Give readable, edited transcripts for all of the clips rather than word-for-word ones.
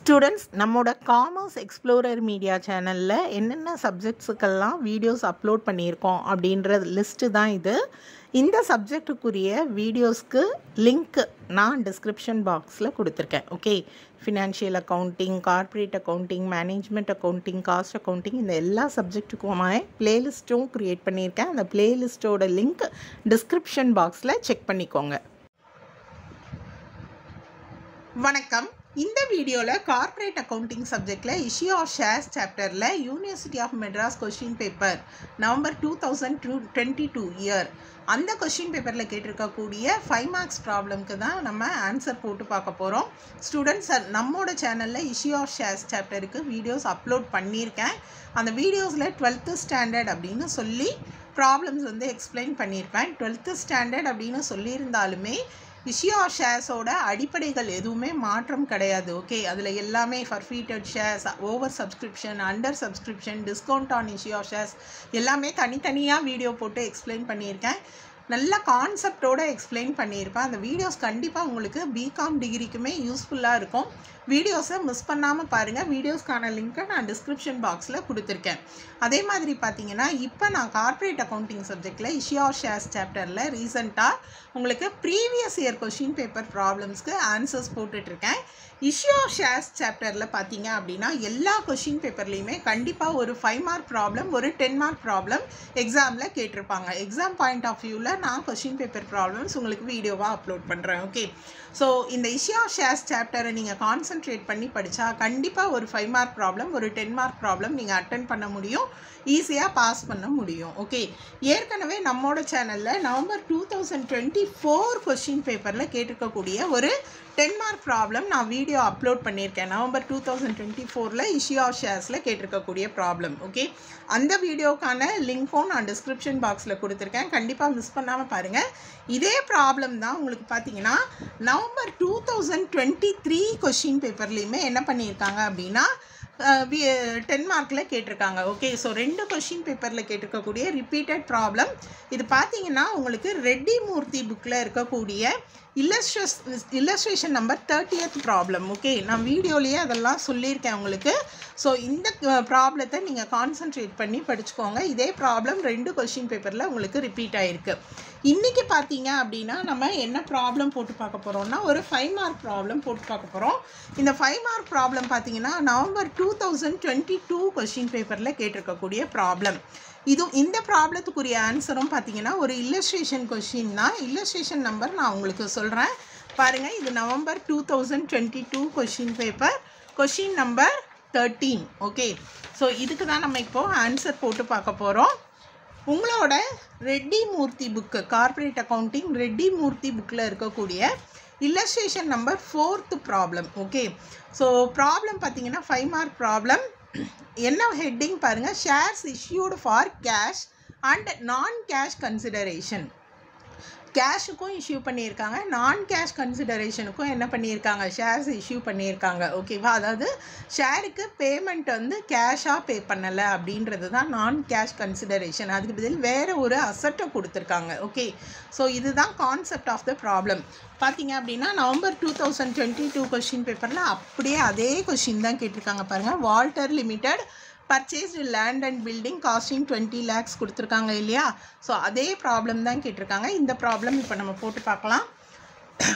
Students நம்மோட commerce explorer media சேனலில் என்னென்ன சப்ஜெக்ட்ஸுக்கெல்லாம் வீடியோஸ் அப்லோட் பண்ணியிருக்கோம் அப்படின்ற லிஸ்ட்டு தான் இது. இந்த சப்ஜெக்டுக்குரிய வீடியோஸ்க்கு லிங்க் நான் டிஸ்கிரிப்ஷன் பாக்ஸில் கொடுத்துருக்கேன். Okay, financial accounting, corporate accounting, management accounting, cost accounting, இந்த எல்லா சப்ஜெக்ட்டுக்குமாய் ப்ளேலிஸ்ட்டும் க்ரியேட் பண்ணியிருக்கேன். அந்த ப்ளேலிஸ்ட்டோட லிங்க் டிஸ்கிரிப்ஷன் பாக்ஸில் செக் பண்ணிக்கோங்க. வணக்கம். இந்த வீடியோவில் கார்ப்பரேட் அக்கௌண்டிங் சப்ஜெக்டில் இஷ்யூ ஆஃப் ஷேர்ஸ் சாப்டரில் university of Madras question paper November 2022 year அந்த கொஷின் பேப்பரில் கேட்டிருக்கக்கூடிய 5 மார்க்ஸ் ப்ராப்ளம்க்கு தான் நம்ம ஆன்சர் போட்டு பார்க்க போகிறோம். ஸ்டூடெண்ட்ஸ், நம்மளோட சேனலில் இஷ்யூ ஆஃப் ஷேர்ஸ் சாப்டருக்கு வீடியோஸ் அப்லோட் பண்ணியிருக்கேன். அந்த வீடியோஸில் 12th ஸ்டாண்டர்ட் அப்படின்னு சொல்லி ப்ராப்ளம்ஸ் எக்ஸ்பிளைன் பண்ணியிருப்பேன். 12th ஸ்டாண்டர்ட் அப்படின்னு சொல்லியிருந்தாலுமே இஷ்யூ ஆஃப் ஷேர்ஸோட அடிப்படைகள் எதுவுமே மாற்றம் கிடையாது. ஓகே, அதில் எல்லாமே forfeited shares, over subscription, under subscription, discount on issue of shares எல்லாமே தனித்தனியாக வீடியோ போட்டு எக்ஸ்பிளைன் பண்ணியிருக்கேன். நல்ல கான்செப்டோடு எக்ஸ்பிளைன் பண்ணியிருப்பேன். அந்த வீடியோஸ் கண்டிப்பாக உங்களுக்கு பிகாம் டிகிரிக்குமே யூஸ்ஃபுல்லாக இருக்கும். வீடியோஸை மிஸ் பண்ணாமல் பாருங்கள். வீடியோஸ்க்கான லிங்க்கை நான் டிஸ்கிரிப்ஷன் பாக்ஸில் கொடுத்துருக்கேன். அதே மாதிரி பார்த்தீங்கன்னா இப்போ நான் கார்ப்பரேட் அக்கௌண்டிங் சப்ஜெக்டில் இஷ்யூ ஆஃப் ஷேர்ஸ் சாப்டரில் ரீசெண்டாக உங்களுக்கு ப்ரீவியஸ் இயர் கொஷின் பேப்பர் ப்ராப்ளம்ஸ்க்கு ஆன்சர்ஸ் போட்டுட்ருக்கேன். இஷ்யூ ஆஃப் ஷேர்ஸ் சாப்டரில் பார்த்தீங்க அப்படின்னா எல்லா கொஷின் பேப்பர்லேயுமே கண்டிப்பாக ஒரு 5 மார்க் ப்ராப்ளம், ஒரு 10 மார்க் ப்ராப்ளம் எக்ஸாமில் கேட்டிருப்பாங்க. எக்ஸாம் பாயிண்ட் ஆஃப் வியூவில் நான் கொஷின் பேப்பர் ப்ராப்ளம்ஸ் உங்களுக்கு வீடியோவாக அப்லோட் பண்ணுறேன். ஓகே, ஸோ இந்த இஷ்யூ ஆஃப் ஷேர்ஸ் சாப்டரை நீங்கள் கான்சன்ட்ரேட் பண்ணி படித்தா கண்டிப்பாக ஒரு 5 மார்க் ப்ராப்ளம், ஒரு 10 மார்க் ப்ராப்ளம் நீங்கள் அட்டென்ட் பண்ண முடியும், ஈஸியாக பாஸ் பண்ண முடியும். ஓகே, ஏற்கனவே நம்மளோட சேனலில் நவம்பர் 2024 கொஷின் பேப்பரில் கேட்டிருக்கக்கூடிய ஒரு 10 மார்க் ப்ராப்ளம் நான் வீடியோ அப்லோட் பண்ணியிருக்கேன். நவம்பர் 2024 இஷ்யூ ஆஃப் ஷேர்ஸில் கேட்டிருக்கக்கூடிய ப்ராப்ளம். ஓகே, அந்த வீடியோக்கான லிங்க்கும் நான் டிஸ்கிரிப்ஷன் பாக்ஸில் கொடுத்துருக்கேன். கண்டிப்பாக மிஸ் பண்ணாமல் பாருங்கள். இதே ப்ராப்ளம் தான் உங்களுக்கு பார்த்தீங்கன்னா நவம்பர் 2023 கொஷின் பேப்பர்லேயுமே என்ன பண்ணியிருக்காங்க அப்படின்னா 10 மார்க்கில் கேட்டிருக்காங்க. ஓகே, ஸோ 2 கொஷின் பேப்பரில் கேட்டிருக்கக்கூடிய ரிப்பீட்டட் ப்ராப்ளம். இது பார்த்தீங்கன்னா உங்களுக்கு ரெட்டி மூர்த்தி புக்கில் இருக்கக்கூடிய illustration number 30th problem. Okay, நான் வீடியோலேயே அதெல்லாம் சொல்லியிருக்கேன் உங்களுக்கு. ஸோ இந்த ப்ராப்ளத்தை நீங்கள் கான்சன்ட்ரேட் பண்ணி படிச்சுக்கோங்க. இதே ப்ராப்ளம் 2 கொஷின் பேப்பரில் உங்களுக்கு ரிப்பீட் ஆகிருக்கு. இன்றைக்கி பார்த்தீங்க அப்படின்னா நம்ம என்ன ப்ராப்ளம் போட்டு பார்க்க போகிறோம்னா ஒரு 5 மார்க் ப்ராப்ளம் போட்டு பார்க்க போகிறோம். இந்த 5 மார்க் ப்ராப்ளம் பார்த்தீங்கன்னா நவம்பர் 2022 கொஷின் பேப்பரில் கேட்டிருக்கக்கூடிய ப்ராப்ளம். இந்த ப்ராப்ளத்துக்குரிய ஆன்சரும் பார்த்தீங்கன்னா ஒரு இல்லஸ்ட்ரேஷன் கொஷின் தான். இல்லஸ்ட்ரேஷன் நம்பர் நான் உங்களுக்கு சொல்கிறேன் பாருங்கள். இது November 2022 question paper, question number 13. Okay, so இதுக்கு தான் நம்ம இப்போது ஆன்சர் போட்டு பார்க்க போகிறோம். உங்களோட ரெட்டி மூர்த்தி புக்கு, கார்ப்பரேட் அக்கௌண்டிங் ரெட்டி மூர்த்தி புக்கில் இருக்கக்கூடிய illustration number 4th problem. Okay, so problem பார்த்தீங்கன்னா 5 மார்க் ப்ராப்ளம். என்ன ஹெட்டிங் பாருங்கள், shares issued for cash and நான் கேஷ் கன்சிடரேஷன். கேஷுக்கும் இஷ்யூ பண்ணியிருக்காங்க, நான் கேஷ் கன்சிடரேஷனுக்கும் என்ன பண்ணியிருக்காங்க, ஷேர்ஸ் இஷ்யூ பண்ணியிருக்காங்க. ஓகேவா, அதாவது ஷேருக்கு பேமெண்ட் கேஷாக பே பண்ணலை அப்படின்றது தான் நான் கேஷ் கன்சிடரேஷன். அதுக்கு பதில் வேறு ஒரு அசட்டை கொடுத்துருக்காங்க. ஓகே, ஸோ இதுதான் கான்செப்ட் ஆஃப் த ப்ராப்ளம். பார்த்தீங்க அப்படின்னா நவம்பர் 2022 கொஷின் பேப்பரில் அப்படியே அதே கொஷின் தான் கேட்டிருக்காங்க பாருங்கள். Walter limited purchased land and building costing 20 lakhs கொடுத்துருக்காங்க இல்லையா. ஸோ அதே ப்ராப்ளம் தான் கேட்டிருக்காங்க. இந்த ப்ராப்ளம் இப்போ நம்ம போட்டு பார்க்கலாம்.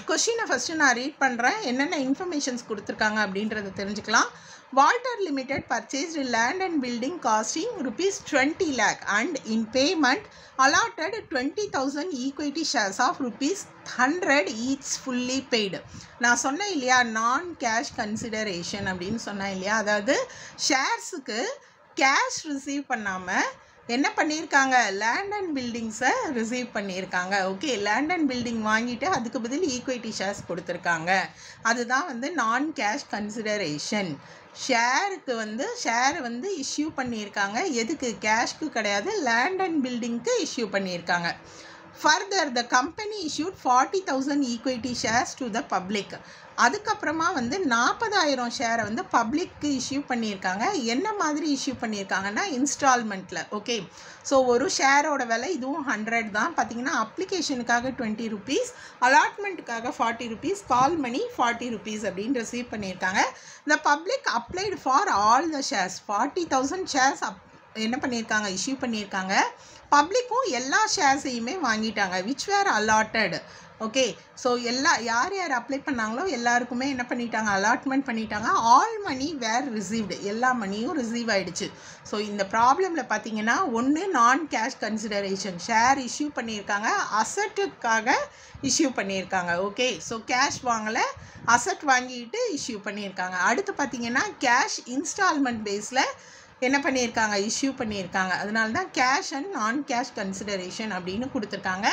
கொஷினை ஃபஸ்ட்டு நான் ரீட் பண்ணுறேன், என்னென்ன இன்ஃபர்மேஷன்ஸ் கொடுத்துருக்காங்க அப்படின்றத தெரிஞ்சுக்கலாம். Walter limited purchased land and building costing ₹20 lakh and in payment allotted 20,000 equity shares of ₹100 each fully paid. நான் சொன்னேன் இல்லையா நான் கேஷ் கன்சிடரேஷன் அப்படின்னு சொன்னேன் இல்லையா, அதாவது ஷேர்ஸுக்கு கேஷ் ரிசீவ் பண்ணாமல் என்ன பண்ணியிருக்காங்க, லேண்ட் அண்ட் பில்டிங்ஸை ரிசீவ் பண்ணியிருக்காங்க. ஓகே, லேண்ட் அண்ட் பில்டிங் வாங்கிட்டு அதுக்கு பதில் ஈக்விட்டி ஷேர்ஸ் கொடுத்துருக்காங்க. அதுதான் நான் கேஷ் கன்சிடரேஷன். ஷேருக்கு ஷேர் இஷ்யூ பண்ணியிருக்காங்க. எதுக்கு, கேஷ்க்கு கிடையாது, லேண்ட் அண்ட் பில்டிங்க்கு இஷ்யூ பண்ணியிருக்காங்க. Further, the company issued 40,000 equity shares to the public. அதுக்கப்புறமா வந்து 40,000 ஷேரை வந்து பப்ளிக்கு இஷ்யூ பண்ணியிருக்காங்க. என்ன மாதிரி இஷ்யூ பண்ணியிருக்காங்கன்னா இன்ஸ்டால்மெண்ட்டில். ஓகே, ஸோ ஒரு ஷேரோட விலை இதுவும் 100 தான். பார்த்தீங்கன்னா அப்ளிகேஷனுக்காக 20 rupees, அலாட்மெண்ட்டுக்காக 40 rupees, கால் மணி 40 rupees அப்படின்னு ரிசீவ் பண்ணியிருக்காங்க. The public applied for all the shares. 40,000 shares என்ன பண்ணியிருக்காங்க, இஷ்யூ பண்ணியிருக்காங்க. பப்ளிக்கும் எல்லா ஷேர்ஸையுமே வாங்கிட்டாங்க, which were allotted. Okay, so யார் யார் அப்ளை பண்ணாங்களோ எல்லாருக்குமே என்ன பண்ணிட்டாங்க, அலாட்மெண்ட் பண்ணிட்டாங்க. ஆல் மணி வேர் ரிசீவ்டு, எல்லா மணியும் ரிசீவ் ஆகிடுச்சு. ஸோ இந்த ப்ராப்ளமில் பார்த்தீங்கன்னா ஒன்று நான் கேஷ் கன்சிடரேஷன், ஷேர் இஷ்யூ பண்ணியிருக்காங்க, அசட்டுக்காக இஷ்யூ பண்ணியிருக்காங்க. ஓகே, ஸோ கேஷ் வாங்கலை, அசட் வாங்கிட்டு இஷ்யூ பண்ணியிருக்காங்க. அடுத்து பார்த்தீங்கன்னா கேஷ் இன்ஸ்டால்மெண்ட் பேஸில் என்ன பண்ணியிருக்காங்க, இஷ்யூ பண்ணியிருக்காங்க. அதனால தான் கேஷ் அண்ட் நான் கேஷ் கன்சிடரேஷன் அப்படின்னு கொடுத்துருக்காங்க.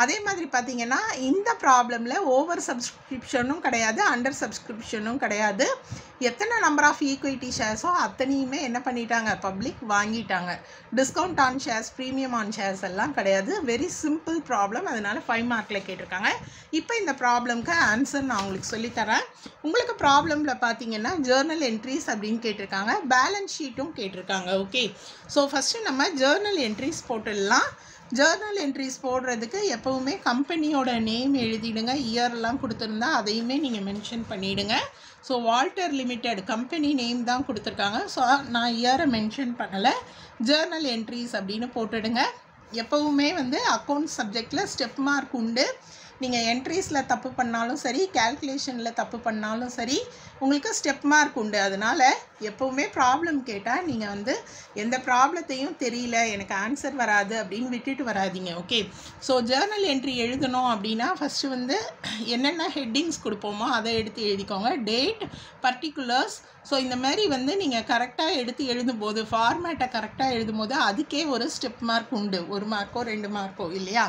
அதே மாதிரி பார்த்தீங்கன்னா இந்த ப்ராப்ளமில் ஓவர் சப்ஸ்கிரிப்ஷனும் கிடையாது, அண்டர் சப்ஸ்கிரிப்ஷனும் கிடையாது. எத்தனை நம்பர் ஆஃப் ஈக்விட்டி ஷேர்ஸோ அத்தனையுமே என்ன பண்ணிட்டாங்க, பப்ளிக் வாங்கிட்டாங்க. Discount on shares, premium on shares எல்லாம் கிடையாது. வெரி சிம்பிள் ப்ராப்ளம், அதனால 5 மார்க்கில் கேட்டிருக்காங்க. இப்போ இந்த ப்ராப்ளம்க்கு ஆன்சர் நான் உங்களுக்கு சொல்லித்தரேன். உங்களுக்கு ப்ராப்ளமில் பார்த்தீங்கன்னா ஜேர்னல் என்ட்ரிஸ் அப்படின்னு கேட்டிருக்காங்க, பேலன்ஸ் ஷீட்டும் கேட்டிருக்காங்க. ஓகே, ஸோ ஃபஸ்ட்டு நம்ம ஜேர்னல் என்ட்ரிஸ் போட்டுடலாம். ஜேர்னல் என்ட்ரிஸ் போடுறதுக்கு எப்போவுமே கம்பெனியோட நேம் எழுதிடுங்க, இயர்லாம் கொடுத்துருந்தா அதையுமே நீங்கள் மென்ஷன் பண்ணிவிடுங்க. So Walter limited company name தான் கொடுத்துருக்காங்க, ஸோ நான் இயரை மென்ஷன் பண்ணலை. ஜேர்னல் என்ட்ரிஸ் அப்படின்னு போட்டுடுங்க. எப்போவுமே வந்து அக்கௌண்ட் சப்ஜெக்டில் ஸ்டெப் மார்க் உண்டு. நீங்கள் என்ட்ரிஸில் தப்பு பண்ணாலும் சரி, கேல்குலேஷனில் தப்பு பண்ணாலும் சரி, உங்களுக்கு ஸ்டெப் மார்க் உண்டு. அதனால் எப்போவுமே ப்ராப்ளம் கேட்டால் நீங்கள் வந்து எந்த ப்ராப்ளத்தையும் தெரியல, எனக்கு ஆன்சர் வராது அப்படின்னு விட்டுட்டு வராதிங்க. ஓகே, ஸோ ஜேர்னல் என்ட்ரி எழுதணும் அப்படின்னா ஃபஸ்ட்டு வந்து என்னென்ன ஹெட்டிங்ஸ் கொடுப்போமோ அதை எடுத்து எழுதிக்கோங்க. Date, particulars. ஸோ இந்த மாதிரி வந்து நீங்கள் கரெக்டாக எடுத்து எழுதும்போது, ஃபார்மேட்டை கரெக்டாக எழுதும்போது அதுக்கே ஒரு ஸ்டெப் மார்க் உண்டு, 1 மார்க்கோ 2 மார்க்கோ இல்லையா.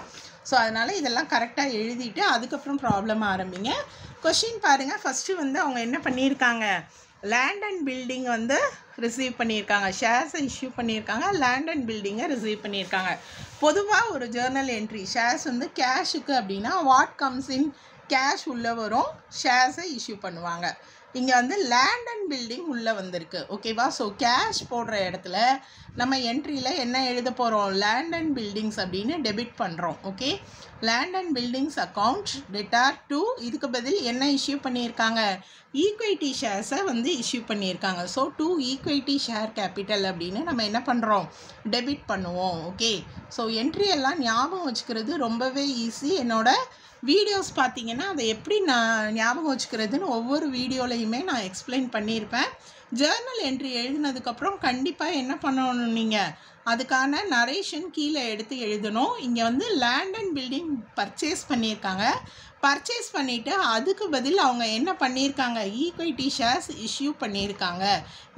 ஸோ அதனால் இதெல்லாம் கரெக்டாக எழுதிட்டு அதுக்கப்புறம் ப்ராப்ளம் ஆரம்பிங்க. கொஷின் பாருங்கள். ஃபஸ்ட்டு வந்து அவங்க என்ன பண்ணியிருக்காங்க, லேண்ட் அண்ட் பில்டிங் வந்து ரிசீவ் பண்ணியிருக்காங்க, ஷேர்ஸை இஷ்யூ பண்ணியிருக்காங்க, லேண்ட் அண்ட் பில்டிங்கை ரிசீவ் பண்ணியிருக்காங்க. பொதுவாக ஒரு ஜேர்னல் என்ட்ரி ஷேர்ஸ் வந்து கேஷுக்கு அப்படின்னா வாட் கம்ஸ் இன் கேஷ் உள்ளே வரும், ஷேர்ஸை இஷ்யூ பண்ணுவாங்க. இங்கே வந்து லேண்ட் அண்ட் பில்டிங் உள்ளே வந்திருக்கு. ஓகேவா, ஸோ கேஷ் போடுற இடத்துல நம்ம என்ட்ரியில் என்ன எழுத போகிறோம், லேண்ட் அண்ட் பில்டிங்ஸ் அப்படின்னு டெபிட் பண்ணுறோம். Okay, land and buildings account debtor to, இதுக்கு பதில் என்ன இஷ்யூ பண்ணியிருக்காங்க, ஈக்விட்டி ஷேர்ஸை வந்து இஷ்யூ பண்ணியிருக்காங்க. So to equity share capital அப்படின்னு நம்ம என்ன பண்ணுறோம், டெபிட் பண்ணுவோம். ஓகே, ஸோ என்ட்ரி எல்லாம் ஞாபகம் வச்சுக்கிறது ரொம்பவே ஈஸி. என்னோட வீடியோஸ் பார்த்தீங்கன்னா அதை எப்படி நான் ஞாபகம் வச்சுக்கிறதுன்னு ஒவ்வொரு வீடியோலையுமே நான் எக்ஸ்பிளைன் பண்ணியிருப்பேன். ஜேர்னல் என்ட்ரி எழுதினதுக்கப்புறம் கண்டிப்பாக என்ன பண்ணணும், நீங்கள் அதுக்கான நரேஷன் கீழே எடுத்து எழுதணும். இங்கே வந்து லேண்ட் அண்ட் பில்டிங் பர்ச்சேஸ் பண்ணியிருக்காங்க, பர்ச்சேஸ் பண்ணிவிட்டு அதுக்கு பதில் அவங்க என்ன பண்ணியிருக்காங்க, ஈக்விட்டி ஷேர்ஸ் இஷ்யூ பண்ணியிருக்காங்க.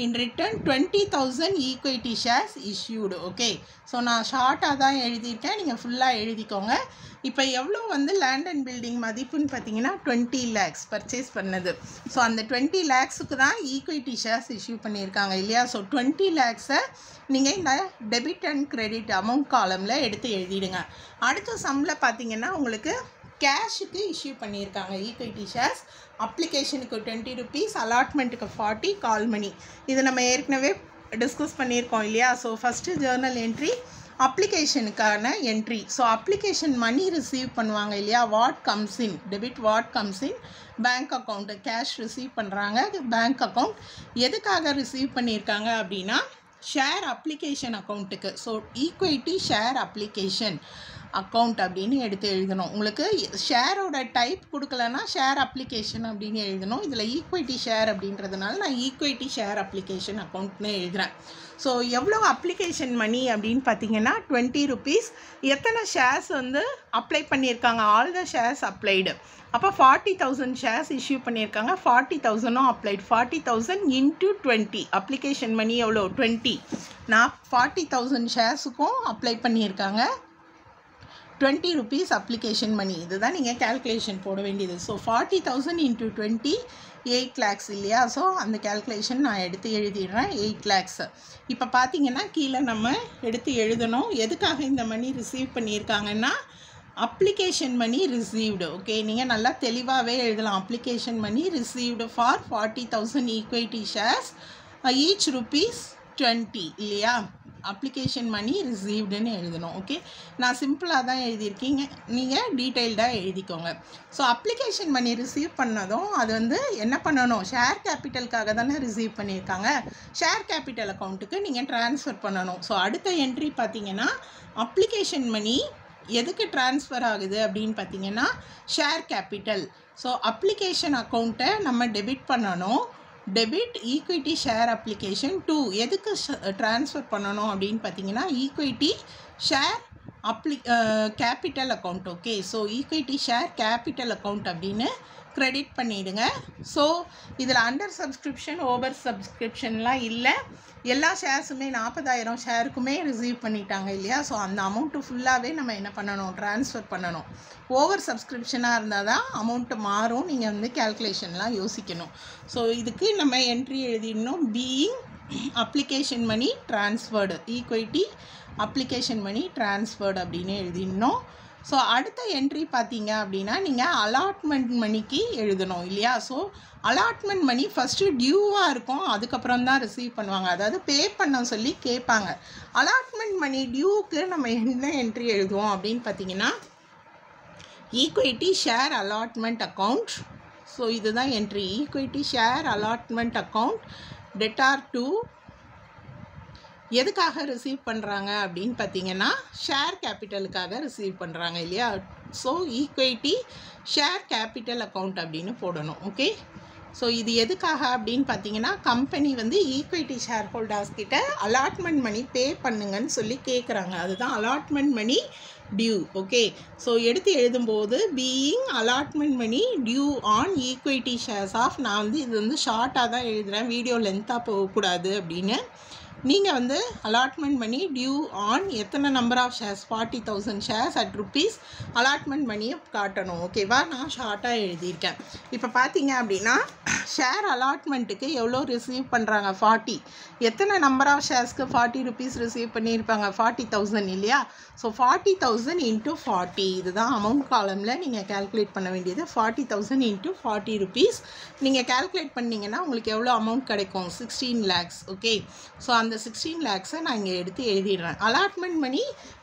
In return 20,000 equity shares issued. Okay, so நான் ஷார்ட்டாக தான் எழுதியிருக்கேன், நீங்கள் ஃபுல்லாக எழுதிக்கோங்க. இப்போ எவ்வளோ வந்து லேண்ட் அண்ட் பில்டிங் மதிப்புன்னு பார்த்தீங்கன்னா 20 lakhs பர்ச்சேஸ் பண்ணது. ஸோ அந்த 20 lakhsக்கு தான் ஈக்விட்டி ஷேர்ஸ் இஷ்யூ பண்ணியிருக்காங்க இல்லையா. ஸோ 20 lakhsை நீங்கள் இந்த டெபிட் அண்ட் கிரெடிட் அமௌண்ட் காலமில் எடுத்து எழுதிடுங்க. அடுத்த சம்மில் பார்த்தீங்கன்னா உங்களுக்கு கேஷுக்கு இஷ்யூ பண்ணியிருக்காங்க ஈக்விட்டி ஷேர்ஸ். அப்ளிகேஷனுக்கு 20 rupees, அலாட்மெண்ட்டுக்கு 40, கால் மணி. இது நம்ம ஏற்கனவே டிஸ்கஸ் பண்ணியிருக்கோம் இல்லையா. ஸோ ஃபஸ்ட்டு ஜேர்னல் என்ட்ரி அப்ளிகேஷனுக்கான entry. So application money receive பண்ணுவாங்க இல்லையா, what comes in, debit what comes in bank account, cash receive பண்ணுறாங்க பேங்க் அக்கௌண்ட். எதுக்காக ரிசீவ் பண்ணியிருக்காங்க அப்படின்னா ஷேர் அப்ளிகேஷன் அக்கௌண்ட்டுக்கு. So equity share application account அப்படின்னு எடுத்து எழுதணும். உங்களுக்கு ஷேரோட டைப் கொடுக்கலன்னா ஷேர் அப்ளிகேஷன் அப்படின்னு எழுதணும். இதில் ஈக்விட்டி ஷேர் அப்படின்றதுனால நான் ஈக்விட்டி ஷேர் அப்ளிகேஷன் அக்கௌண்ட்னு எழுதுகிறேன். ஸோ எவ்வளோ அப்ளிகேஷன் மணி அப்படின்னு பார்த்தீங்கன்னா 20 rupees. எத்தனை ஷேர்ஸ் வந்து அப்ளை பண்ணியிருக்காங்க, ஆல் த ஷேர்ஸ் அப்ளைடு. அப்போ 40,000 ஷேர்ஸ் இஷ்யூ பண்ணியிருக்காங்க, 40,000 அப்ளைட். 40,000 into 20, அப்ளிகேஷன் மணி எவ்வளோ 20. நான் 40,000 ஷேர்ஸுக்கும் அப்ளை பண்ணியிருக்காங்க, 20 rupees அப்ளிகேஷன் மணி. இதுதான் நீங்கள் கேல்குலேஷன் போட வேண்டியது. ஸோ 40,000 into 20, 8 lakhs இல்லையா. ஸோ அந்த கேல்குலேஷன் நான் எடுத்து எழுதிடுறேன், 8 lakhs. இப்போ பார்த்தீங்கன்னா கீழே நம்ம எடுத்து எழுதணும். எதுக்காக இந்த மணி ரிசீவ் பண்ணியிருக்காங்கன்னா அப்ளிகேஷன் மணி ரிசீவ்டு. ஓகே, நீங்கள் நல்லா தெளிவாகவே எழுதலாம். Application money received for 40,000 equity shares each ₹20 இல்லையா? அப்ளிகேஷன் மணி ரிசீவ்டுன்னு எழுதணும். ஓகே, நான் சிம்பிளாக தான் எழுதியிருக்கீங்க, நீங்கள் டீட்டெயில்டாக எழுதிக்கோங்க. ஸோ அப்ளிகேஷன் மணி ரிசீவ் பண்ணதும் அது வந்து என்ன பண்ணணும்? ஷேர் கேபிட்டலுக்காக தானே ரிசீவ் பண்ணியிருக்காங்க. ஷேர் கேபிட்டல் அக்கௌண்ட்டுக்கு நீங்கள் ட்ரான்ஸ்ஃபர் பண்ணணும். ஸோ அடுத்த என்ட்ரி பார்த்தீங்கன்னா அப்ளிகேஷன் மணி எதுக்கு ட்ரான்ஸ்ஃபர் ஆகுது அப்படின்னு பார்த்தீங்கன்னா ஷேர் கேபிட்டல். ஸோ அப்ளிகேஷன் அக்கௌண்ட்டை நம்ம டெபிட் பண்ணணும். Debit equity share application to எதுக்கு ட்ரான்ஸ்ஃபர் பண்ணணும் அப்படின்னு பார்த்தீங்கன்னா equity share capital account. Okay, so equity share capital account அப்படின்னு கிரெடிட் பண்ணிவிடுங்க. ஸோ இதில் அண்டர் சப்ஸ்கிரிப்ஷன் ஓவர் சப்ஸ்கிரிப்ஷன்லாம் இல்லை. எல்லா ஷேர்ஸுமே 40,000 ஷேருக்குமே ரிசீவ் பண்ணிட்டாங்க இல்லையா? ஸோ அந்த அமௌண்ட்டு ஃபுல்லாகவே நம்ம என்ன பண்ணணும்? ட்ரான்ஸ்ஃபர் பண்ணணும். ஓவர் சப்ஸ்கிரிப்ஷனாக இருந்தால் தான் அமௌண்ட்டு மாறும். நீங்கள் வந்து கேல்குலேஷன்லாம் யோசிக்கணும். ஸோ இதுக்கு நம்ம என்ட்ரி எழுதிடணும். Being application money transferred equity application money transferred அப்படின்னு எழுதிடணும். ஸோ அடுத்த என்ட்ரி பார்த்தீங்க அப்படின்னா நீங்கள் அலாட்மெண்ட் மணிக்கு எழுதணும் இல்லையா? ஸோ அலாட்மெண்ட் மணி ஃபஸ்ட்டு டியூவாக இருக்கும், அதுக்கப்புறம் தான் ரிசீவ் பண்ணுவாங்க. அதாவது பே பண்ண சொல்லி கேட்பாங்க. அலாட்மெண்ட் மணி டியூவுக்கு நம்ம என்ன என்ட்ரி எழுதுவோம் அப்படின்னு பார்த்தீங்கன்னா equity share allotment account. So இதுதான் entry. Equity share allotment account debtor to எதுக்காக ரிசீவ் பண்ணுறாங்க அப்படின்னு பார்த்தீங்கன்னா ஷேர் கேபிட்டலுக்காக ரிசீவ் பண்ணுறாங்க இல்லையா? So equity share capital account அப்படின்னு போடணும். ஓகே, ஸோ இது எதுக்காக அப்படின்னு பார்த்தீங்கன்னா கம்பெனி வந்து ஈக்விட்டி ஷேர் ஹோல்டர்ஸ் கிட்ட அலாட்மெண்ட் மணி பே பண்ணுங்கன்னு சொல்லி கேட்குறாங்க. அதுதான் allotment money due. Okay, so எடுத்து எழுதும்போது being allotment money due on equity shares of, நான் வந்து இது வந்து ஷார்ட்டாக தான் எழுதுகிறேன், வீடியோ லென்த்தாக போகக்கூடாது அப்படின்னு. நீங்கள் வந்து அலாட்மெண்ட் மணி டியூ ஆன் எத்தனை number of shares 40,000 shares at rupees allotment மணியை காட்டணும். ஓகேவா? நான் ஷார்ட்டாக எழுதியிருக்கேன். இப்போ பார்த்தீங்க அப்படின்னா ஷேர் அலாட்மெண்ட்டுக்கு எவ்வளோ ரிசீவ் பண்ணுறாங்க? 40. எத்தனை நம்பர் ஆஃப் ஷேர்ஸ்க்கு 40 ருபீஸ் ரிசீவ் பண்ணியிருப்பாங்க? 40,000 இல்லையா? ஸோ 40,000 இன்ட்டு 40 இதுதான் அமௌண்ட் காலமில் நீங்கள் கேல்குலேட் பண்ண வேண்டியது. 40,000 இன்ட்டு 40 ருபீஸ் நீங்கள் கேல்குலேட் பண்ணிங்கன்னா உங்களுக்கு எவ்வளோ அமௌண்ட் கிடைக்கும்? 16 lakhs. ஓகே, ஸோ அந்த 16 lakhs-ஐ நான் இங்கே எடுத்து எழுதிடுறேன். அலாட்மெண்ட் மணி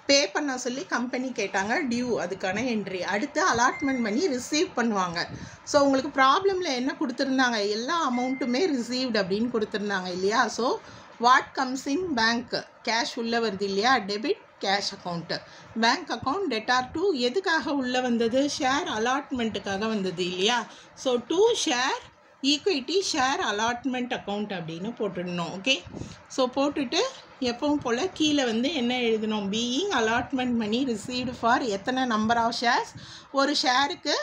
பே பண்ண சொல்லி கம்பெனி கேட்டாங்க, டியூ, அதுக்கான என்ட்ரி. அடுத்து அலாட்மெண்ட் மணி ரிசீவ் பண்ணுவாங்க. ஸோ உங்களுக்கு ப்ராப்ளமில் என்ன கொடுத்துருந்தாங்க? எல்லா அமௌண்ட்டுமே ரிசீவ்டு அப்படின்னு கொடுத்துருந்தாங்க இல்லையா? So what comes in bank, cash உள்ளே வருது இல்லையா? Debit cash account. Bank account debtor to எதுக்காக உள்ளே வந்தது? ஷேர் அலாட்மெண்ட்டுக்காக வந்தது இல்லையா? So to share equity share allotment account அப்படின்னு போட்டுடணும். ஓகே, ஸோ போட்டுட்டு எப்பவும் போல் கீழே வந்து என்ன எழுதணும்? Being allotment money received for எத்தனை நம்பர் ஆஃப் ஷேர்ஸ், ஒரு ஷேருக்கு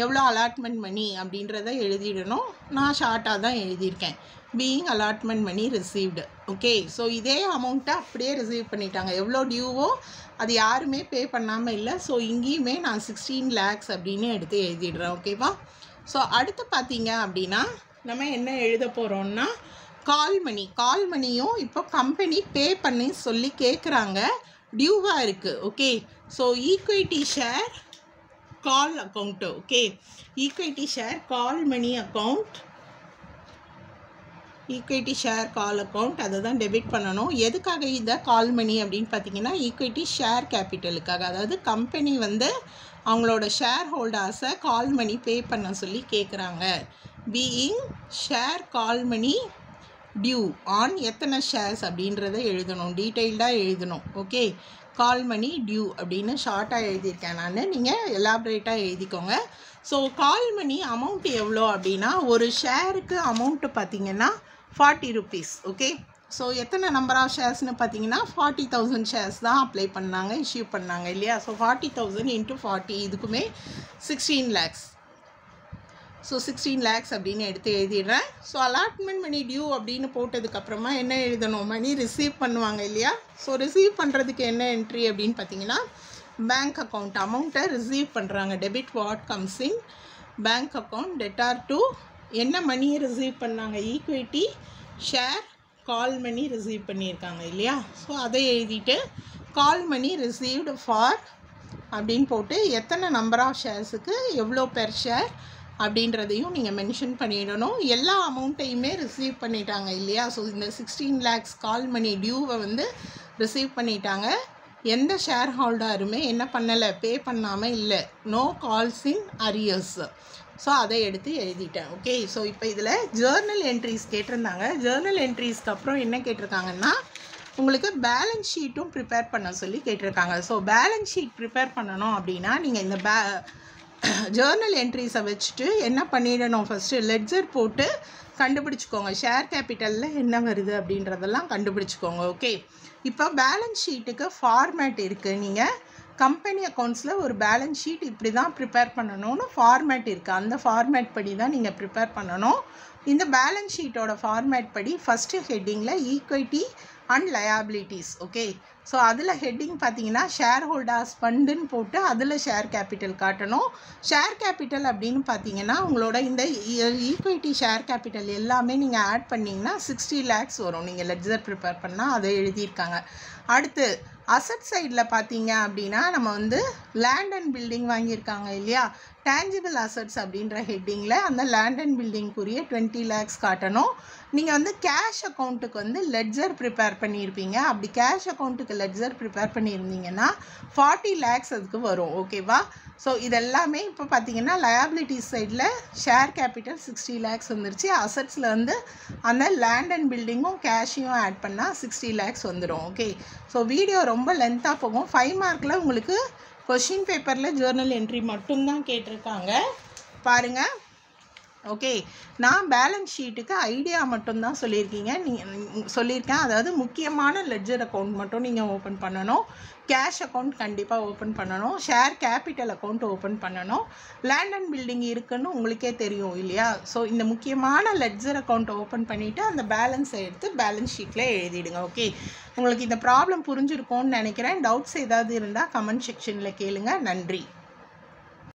எவ்வளோ அலாட்மெண்ட் மணி அப்படின்றத எழுதிடணும். நான் ஷார்ட்டாக தான் எழுதியிருக்கேன். Being allotment money received. Okay, so இதே அமௌண்ட்டை அப்படியே ரிசீவ் பண்ணிட்டாங்க. எவ்வளோ டியூவோ அது யாருமே பே பண்ணாமல் இல்லை. ஸோ இங்கேயுமே நான் 16 lakhs அப்படின்னு எடுத்து எழுதிடுறேன். ஓகேவா? ஸோ அடுத்து பார்த்தீங்க அப்படின்னா நம்ம என்ன எழுத போகிறோம்னா கால் மணியும் இப்போ கம்பெனி பே பண்ணி சொல்லி கேட்குறாங்க, டியூவாக இருக்குது. ஓகே, ஸோ ஈக்விட்டி ஷேர் கால் account. Okay, equity share call மணி அக்கௌண்ட், ஈக்விட்டி ஷேர் கால் அக்கௌண்ட் அதை தான் டெபிட் பண்ணணும். எதுக்காக இதை கால் மணி அப்படின்னு பார்த்தீங்கன்னா ஈக்விட்டி ஷேர் கேபிட்டலுக்காக. அதாவது கம்பெனி வந்து அவங்களோட ஷேர் ஹோல்டர்ஸை கால் மணி பே பண்ண சொல்லி கேட்குறாங்க. Being share call money due on எத்தனை ஷேர்ஸ் அப்படின்றத எழுதணும், டீட்டெயில்டாக எழுதணும். ஓகே, கால் மணி டியூ அப்படின்னு ஷார்ட்டாக எழுதியிருக்கேன் நான், நீங்கள் எலாபரேட்டாக எழுதிக்கோங்க. ஸோ கால் மணி அமௌண்ட் எவ்வளோ அப்படின்னா ஒரு ஷேருக்கு அமௌண்ட்டு பார்த்திங்கன்னா 40 rupees. ஓகே, ஸோ எத்தனை நம்பர் ஆஃப் ஷேர்ஸ்னு பார்த்தீங்கன்னா 40,000 ஷேர்ஸ் தான் அப்ளை பண்ணாங்க, இஷ்யூ பண்ணாங்க இல்லையா? ஸோ 40,000 இன்ட்டு 40 இதுக்குமே 16 lakhs. ஸோ 16 lakhs அப்படின்னு எடுத்து எழுதிடுறேன். ஸோ அலாட்மெண்ட் மணி டியூ அப்படின்னு போட்டதுக்கப்புறமா என்ன எழுதணும்? மணி ரிசீவ் பண்ணுவாங்க இல்லையா? ஸோ ரிசீவ் பண்ணுறதுக்கு என்ன என்ட்ரி அப்படின்னு பார்த்தீங்கன்னா பேங்க் அக்கௌண்ட் அமௌண்ட்டை ரிசீவ் பண்ணுறாங்க. Debit what comes in bank account debtor to என்ன மணியை ரிசீவ் பண்ணாங்க? ஈக்விட்டி ஷேர் கால் மணி ரிசீவ் பண்ணியிருக்காங்க இல்லையா? ஸோ அதை எழுதிட்டு கால் மணி ரிசீவ்டு ஃபார் அப்படின்னு போட்டு எத்தனை நம்பர் ஆஃப் ஷேர்ஸுக்கு எவ்வளோ பெர் ஷேர் அப்படின்றதையும் நீங்கள் மென்ஷன் பண்ணிடணும். எல்லா அமௌண்ட்டையுமே ரிசீவ் பண்ணிட்டாங்க இல்லையா? ஸோ இந்த 16 lakhs கால் மணி டியூவை வந்து ரிசீவ் பண்ணிட்டாங்க. எந்த ஷேர் ஹோல்டருமே என்ன பண்ணலை, பே பண்ணாமல் இல்லை. No calls in arrears. So அதை எடுத்து எழுதிட்டேன். ஓகே, ஸோ இப்போ இதில் ஜேர்னல் என்ட்ரிஸ் கேட்டிருந்தாங்க. ஜேர்னல் என்ட்ரிஸ்க்கு அப்புறம் என்ன கேட்டிருக்காங்கன்னா உங்களுக்கு பேலன்ஸ் ஷீட்டும் ப்ரிப்பேர் பண்ண சொல்லி கேட்டிருக்காங்க. ஸோ பேலன்ஸ் ஷீட் ப்ரிப்பேர் பண்ணணும் அப்படின்னா நீங்கள் இந்த ஜேர்னல் என்ட்ரிஸை வச்சுட்டு என்ன பண்ணிடணும், ஃபஸ்ட்டு லெட்ஜர் போட்டு கண்டுபிடிச்சிக்கோங்க. ஷேர் கேபிட்டலில் என்ன வருது அப்படின்றதெல்லாம் கண்டுபிடிச்சிக்கோங்க. ஓகே, இப்போ பேலன்ஸ் ஷீட்டுக்கு ஃபார்மேட் இருக்குது. நீங்கள் கம்பெனி அக்கௌண்ட்ஸில் ஒரு பேலன்ஸ் ஷீட் இப்படி தான் ப்ரிப்பேர் பண்ணணும்னு ஃபார்மேட் இருக்குது. அந்த ஃபார்மேட் படி தான் நீங்கள் ப்ரிப்பேர் பண்ணணும். இந்த பேலன்ஸ் ஷீட்டோட ஃபார்மேட் படி ஃபஸ்ட்டு ஹெட்டிங்கில் equity and liabilities. Okay, so அதில் ஹெட்டிங் பார்த்தீங்கன்னா ஷேர் ஹோல்டர்ஸ் ஃபண்டுன்னு போட்டு அதில் ஷேர் கேபிட்டல் காட்டணும். ஷேர் கேபிட்டல் அப்படின்னு பார்த்தீங்கன்னா உங்களோட இந்த ஈக்விட்டி ஷேர் கேபிட்டல் எல்லாமே நீங்கள் ஆட் பண்ணிங்கன்னா 60 lakhs வரும். நீங்கள் லெட்ஜர் ப்ரிப்பேர் பண்ணால் அதை எழுதியிருக்காங்க. அடுத்து அசட் சைடில் பார்த்தீங்க அப்படின்னா நம்ம வந்து லேண்ட் அண்ட் பில்டிங் வாங்கியிருக்காங்க இல்லையா? டேஞ்சிபிள் அசட்ஸ் அப்படின்ற ஹெட்டிங்கில் அந்த லேண்ட் அண்ட் பில்டிங்குரிய 20 lakhs காட்டணும். நீங்கள் வந்து கேஷ் அக்கௌண்ட்டுக்கு வந்து லெட்ஜர் ப்ரிப்பேர் பண்ணியிருப்பீங்க. அப்படி கேஷ் அக்கௌண்ட்டுக்கு லெட்ஜர் ப்ரிப்பேர் பண்ணியிருந்தீங்கன்னா 40 lakhs அதுக்கு வரும். ஓகேவா? ஸோ இதெல்லாமே இப்போ பார்த்தீங்கன்னா லயபிலிட்டிஸ் சைடில் ஷேர் கேபிட்டல் 60 lakhs வந்துருச்சு. அசட்ஸில் வந்து அந்த லேண்ட் அண்ட் பில்டிங்கும் கேஷையும் ஆட் பண்ணால் 60 lakhs வந்துடும். ஓகே, ஸோ வீடியோ ரொம்ப லென்த்தாக போகும். 5 மார்க்கில் உங்களுக்கு கொஷின் பேப்பரில் ஜேர்னல் என்ட்ரி மட்டும்தான் கேட்டிருக்காங்க பாருங்கள். ஓகே, நான் பேலன்ஸ் ஷீட்டுக்கு ஐடியா மட்டும்தான் சொல்லியிருக்கேன். அதாவது முக்கியமான லெட்ஜர் அக்கௌண்ட் மட்டும் நீங்கள் ஓப்பன் பண்ணணும். கேஷ் அக்கௌண்ட் கண்டிப்பாக ஓப்பன் பண்ணணும். ஷேர் கேபிட்டல் அக்கௌண்ட் ஓப்பன் பண்ணணும். லேண்ட் அண்ட் பில்டிங் இருக்குன்னு உங்களுக்கே தெரியும் இல்லையா? ஸோ இந்த முக்கியமான லெட்ஜர் அக்கௌண்ட் ஓப்பன் பண்ணிவிட்டு அந்த பேலன்ஸை எடுத்து பேலன்ஸ் ஷீட்டில் எழுதிடுங்க. ஓகே, உங்களுக்கு இந்த ப்ராப்ளம் புரிஞ்சிருக்கும்னு நினைக்கிறேன். டவுட்ஸ் ஏதாவது இருந்தால் கமெண்ட் செக்ஷனில் கேளுங்க. நன்றி.